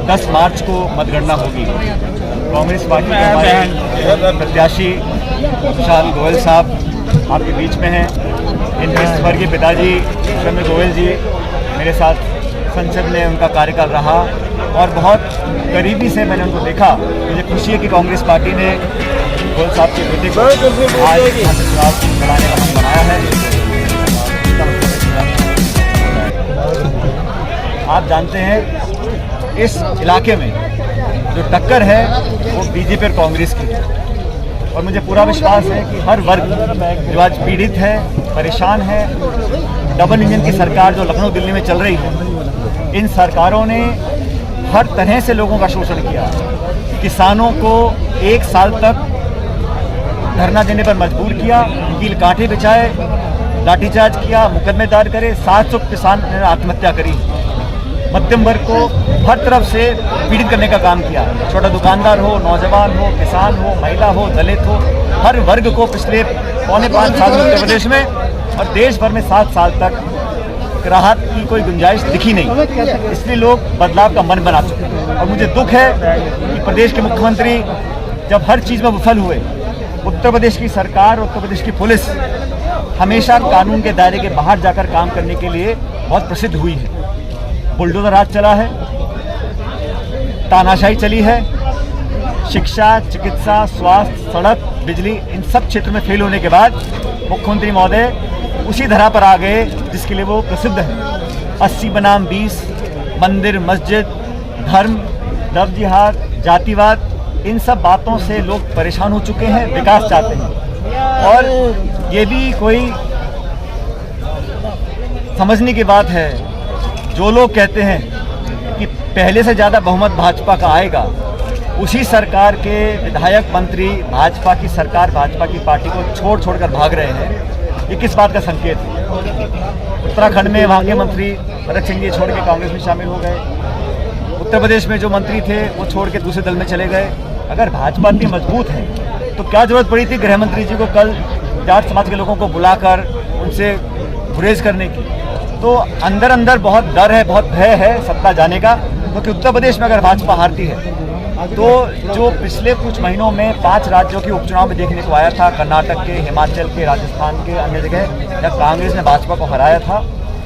10 मार्च को मतगणना होगी। कांग्रेस पार्टी के हमारे प्रत्याशी विशाल गोयल साहब आपके बीच में हैं। इनके स्वर्गीय पिताजी शर्मा गोयल जी मेरे साथ संसद में उनका कार्यकाल रहा और बहुत करीबी से मैंने उनको देखा। मुझे खुशी है कि कांग्रेस पार्टी ने गोयल साहब के बेटे को आज चुनाव लड़ाने का मन बनाया है। आप जानते हैं इस इलाके में जो टक्कर है वो बीजेपी और कांग्रेस की है और मुझे पूरा विश्वास है कि हर वर्ग जो आज पीड़ित है, परेशान है, डबल इंजन की सरकार जो लखनऊ दिल्ली में चल रही है, इन सरकारों ने हर तरह से लोगों का शोषण किया। किसानों को 1 साल तक धरना देने पर मजबूर किया, कील कांटे बिछाए, लाठीचार्ज किया, मुकदमे दायर करे। 700 किसान ने आत्महत्या करी। मध्यम वर्ग को हर तरफ से पीड़ित करने का काम किया। छोटा दुकानदार हो, नौजवान हो, किसान हो, महिला हो, दलित हो, हर वर्ग को पिछले 4.25 साल में उत्तर प्रदेश में और देश भर में 7 साल तक राहत की कोई गुंजाइश दिखी नहीं। इसलिए लोग बदलाव का मन बना चुके हैं और मुझे दुख है कि प्रदेश के मुख्यमंत्री जब हर चीज़ में विफल हुए, उत्तर प्रदेश की सरकार, उत्तर प्रदेश की पुलिस हमेशा कानून के दायरे के बाहर जाकर काम करने के लिए बहुत प्रसिद्ध हुई है। बुलडोजर राज चला है, तानाशाही चली है, शिक्षा, चिकित्सा, स्वास्थ्य, सड़क, बिजली इन सब क्षेत्र में फेल होने के बाद मुख्यमंत्री महोदय उसी धरा पर आ गए जिसके लिए वो प्रसिद्ध है। 80 बनाम 20, मंदिर, मस्जिद, धर्म, लव जिहाद, जातिवाद, इन सब बातों से लोग परेशान हो चुके हैं, विकास चाहते हैं। और ये भी कोई समझने की बात है, जो लोग कहते हैं कि पहले से ज़्यादा बहुमत भाजपा का आएगा, उसी सरकार के विधायक मंत्री भाजपा की सरकार, भाजपा की पार्टी को छोड़कर भाग रहे हैं। ये किस बात का संकेत है? उत्तराखंड में वहाँ के मंत्री भरत सिंह जी छोड़ के कांग्रेस में शामिल हो गए। उत्तर प्रदेश में जो मंत्री थे वो छोड़ के दूसरे दल में चले गए। अगर भाजपा इतनी मजबूत है तो क्या जरूरत पड़ी थी गृह मंत्री जी को कल जाट समाज के लोगों को बुलाकर उनसे गुरेज करने की? तो अंदर अंदर बहुत डर है, बहुत भय है सत्ता जाने का, क्योंकि उत्तर प्रदेश में अगर भाजपा हारती है तो जो पिछले कुछ महीनों में 5 राज्यों के उपचुनाव में देखने को आया था, कर्नाटक के, हिमाचल के, राजस्थान के, अन्य जगह जब कांग्रेस ने भाजपा को हराया था,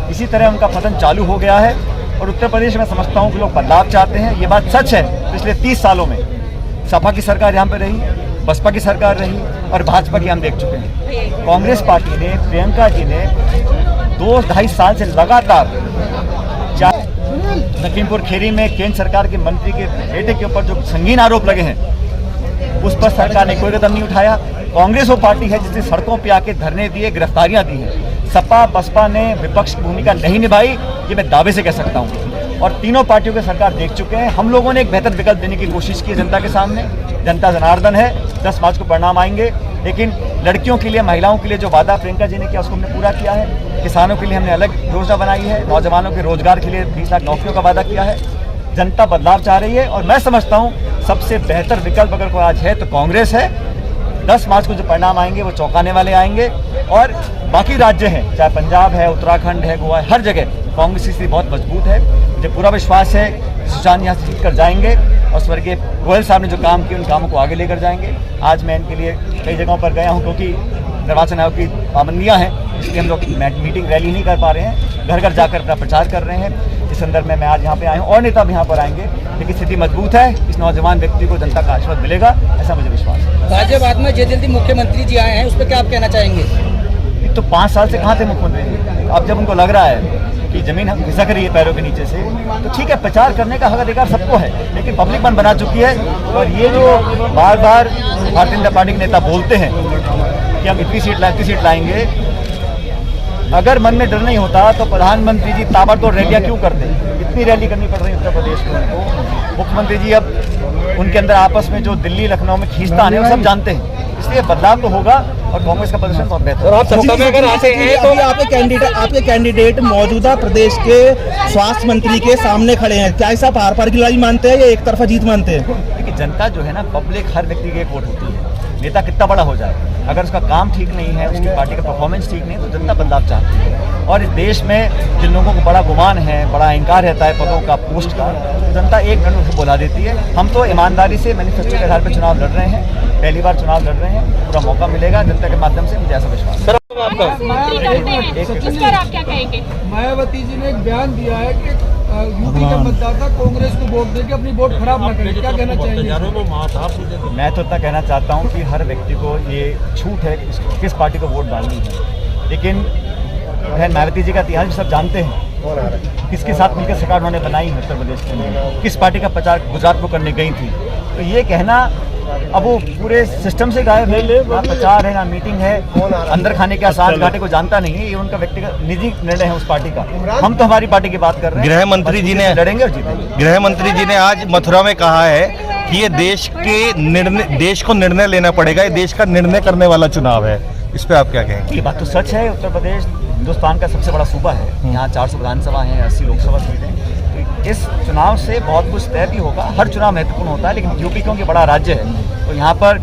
इसी तरह उनका पतन चालू हो गया है। और उत्तर प्रदेश में समझता हूँ कि लोग बदलाव चाहते हैं। ये बात सच है, पिछले 30 सालों में सपा की सरकार यहाँ पर रही, बसपा की सरकार रही और भाजपा की हम देख चुके हैं। कांग्रेस पार्टी ने, प्रियंका जी ने 2-2.5 साल से लगातार लखीमपुर खीरी में केंद्र सरकार के मंत्री के बेटे के ऊपर जो संगीन आरोप लगे हैं, उस पर सरकार ने कोई कदम नहीं उठाया। कांग्रेस वो पार्टी है जिसने सड़कों पे आके धरने दिए, गिरफ्तारियां दी हैं। सपा बसपा ने विपक्ष की भूमिका नहीं निभाई, ये मैं दावे से कह सकता हूँ। और तीनों पार्टियों के सरकार देख चुके हैं। हम लोगों ने एक बेहतर विकल्प देने की कोशिश की जनता के सामने। जनता जनार्दन है, 10 मार्च को परिणाम आएंगे, लेकिन लड़कियों के लिए, महिलाओं के लिए जो वादा प्रियंका जी ने किया उसको हमने पूरा किया है। किसानों के लिए हमने अलग योजना बनाई है, नौजवानों के रोजगार के लिए 20 लाख नौकरियों का वादा किया है। जनता बदलाव चाह रही है और मैं समझता हूँ सबसे बेहतर विकल्प अगर कोई आज है तो कांग्रेस है। 10 मार्च को जो परिणाम आएंगे वो चौंकाने वाले आएंगे। और बाकी राज्य हैं, चाहे पंजाब है, उत्तराखंड है, गोवा है, हर जगह कांग्रेस की स्थिति बहुत मजबूत है। मुझे पूरा विश्वास है सुशांत यहाँ से जीत कर जाएंगे और स्वर्गीय गोयल साहब ने जो काम किए उन कामों को आगे लेकर जाएंगे। आज मैं इनके लिए कई जगहों पर गया हूँ क्योंकि निर्वाचन आयोग की पाबंदियाँ हैं, इसलिए हम लोग मीटिंग रैली नहीं कर पा रहे हैं, घर घर जाकर अपना प्रचार कर रहे हैं। इस संदर्भ में मैं आज यहाँ पे आया हूँ और नेता भी यहाँ पर आएंगे, लेकिन स्थिति मजबूत है। इस नौजवान व्यक्ति को जनता का आशीर्वाद मिलेगा, ऐसा मुझे विश्वास है। गाजियाबाद में जल्दी मुख्यमंत्री जी आए हैं, उस पर क्या आप कहना चाहेंगे? तो 5 साल से कहाँ थे मुख्यमंत्री? अब जब उनको लग रहा है कि जमीन हम खिसक रही है पैरों के नीचे से, तो ठीक है, प्रचार करने का हक अधिकार सबको है, लेकिन पब्लिक मन बना चुकी है। और ये जो बार बार भारतीय जनता पार्टी के नेता बोलते हैं कि हम इतनी सीट लाएंगे, अगर मन में डर नहीं होता तो प्रधानमंत्री जी ताबड़तोड़ रैलियां क्यों करते? इतनी रैली करनी पड़ रही है उत्तर प्रदेश में उनको। मुख्यमंत्री जी अब उनके अंदर आपस में जो दिल्ली लखनऊ में खींचता है वो सब जानते हैं, इसलिए बदलाव तो होगा और कांग्रेस का प्रदर्शन बहुत बेहतर। और आप सत्ता में अगर आते हैं तो आपके कैंडिडेट मौजूदा प्रदेश के स्वास्थ्य मंत्री के सामने खड़े हैं, क्या ऐसा पार पार की लड़ाई मानते हैं या एक तरफा जीत मानते हैं? देखिए, जनता जो है ना, पब्लिक हर व्यक्ति की एक वोट होती है। नेता कितना बड़ा हो जाए, अगर उसका काम ठीक नहीं है, उसकी पार्टी का परफॉर्मेंस ठीक नहीं है, तो जनता बदलाव चाहती है। और इस देश में जिन लोगों को बड़ा गुमान है, बड़ा अहंकार रहता है पदों का, पोस्ट का, जनता एक मिनट में बुला देती है। हम तो ईमानदारी से मैनिफेस्टो के आधार पर चुनाव लड़ रहे हैं, पहली बार चुनाव लड़ रहे हैं, पूरा मौका मिलेगा जनता के माध्यम से, मुझे ऐसा विश्वास है। इस पर आप क्या कहेंगे? मायावती जी ने एक बयान दिया है कि यूपी के मतदाता कांग्रेस को वोट देके अपनी वोट खराब न करें, क्या कहना चाहेंगे? मैं तो इतना कहना चाहता हूँ कि हर व्यक्ति को ये छूट है कि किस पार्टी को वोट डालनी है, लेकिन बहन मायावती जी का इतिहास भी सब जानते हैं, किसके साथ मिलकर सरकार उन्होंने बनाई है उत्तर प्रदेश के अंदर, किस पार्टी का प्रचार गुजरात को करने गई थी। तो ये कहना अब वो पूरे सिस्टम से गायब है, ना प्रचार है ना मीटिंग है, अंदर खाने के साथ घाटे को जानता नहीं है, ये उनका व्यक्तिगत निजी निर्णय है उस पार्टी का। हम तो हमारी पार्टी की बात कर रहे हैं। गृह मंत्री जी ने लड़ेंगे और जीतेंगे। गृह मंत्री जी ने आज मथुरा में कहा है कि ये देश को निर्णय लेना पड़ेगा, ये देश का निर्णय करने वाला चुनाव है। इस पे आप क्या कहेंगे? ये बात तो सच है। उत्तर प्रदेश हिंदुस्तान का सबसे बड़ा सूबा है, यहाँ 400 विधानसभा हैं, 80 लोकसभा सीटें। तो इस चुनाव से बहुत कुछ तय भी होगा। हर चुनाव महत्वपूर्ण होता है, लेकिन यूपी क्योंकि बड़ा राज्य है तो यहाँ पर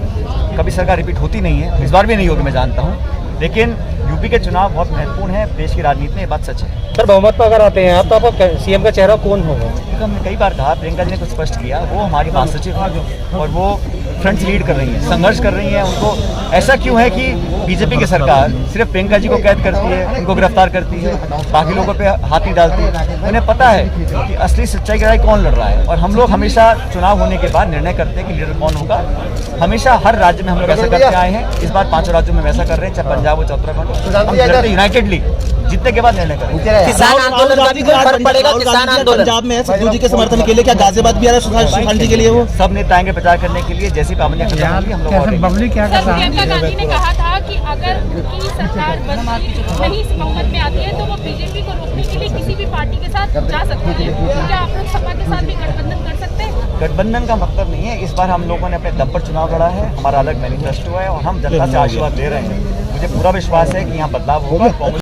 कभी सरकार रिपीट होती नहीं है, इस बार भी नहीं होगी मैं जानता हूँ, लेकिन यूपी के चुनाव बहुत महत्वपूर्ण है देश की राजनीति में, ये बात सच है। सर, बहुमत पर अगर आते हैं आप तो आपका सीएम का चेहरा कौन होगा? तो हमने कई बार कहा, प्रियंका जी ने कुछ स्पष्ट किया, वो हमारी महासचिव है और वो फ्रंट लीड कर रही है, संघर्ष कर रही है। उनको ऐसा क्यों है कि बीजेपी की सरकार सिर्फ प्रियंका जी को कैद करती है, उनको गिरफ्तार करती है, बाकी लोगों पे हाथ नहीं डालती है? उन्हें पता है कि असली सच्चाई की लड़ाई कौन लड़ रहा है, और हम लोग हमेशा चुनाव होने के बाद निर्णय करते हैं कि लीडर कौन होगा। हमेशा हर राज्य में हम लोग ऐसा करते आए हैं, इस बार 5 राज्यों में वैसा कर रहे हैं, चाहे पंजाब हो चाहे उत्तराखंड, यूनाइटेडली जीतने के बाद निर्णय करेंगे। किसान आंदोलन का भी कोई फर्क पड़ेगा? किसान आंदोलन पंजाब में है, सिद्धू जी के समर्थन के लिए, क्या गाजियाबाद भी आ रहा है सुशांत जी के लिए? वो सब नेता आएंगे प्रचार करने के लिए, जैसी पाबंदियां खत्म होंगी हम लोग और सर, प्रियंका गांधी ने कहा था कि अगर उनकी सरकार नहीं बहुमत में आती है तो वो बीजेपी को रोकने के लिए किसी भी पार्टी के साथ जा सकते हैं। तो क्या आप लोग सपा के साथ भी गठबंधन कर सकते हैं? गठबंधन का मतलब नहीं है, इस बार हम लोगों ने अपने दम पर चुनाव लड़ा है, हमारा अलग मैनिफेस्टो है और हम जनता से आशीर्वाद ले रहे हैं। मुझे पूरा विश्वास है कि यहाँ बदलाव होगा।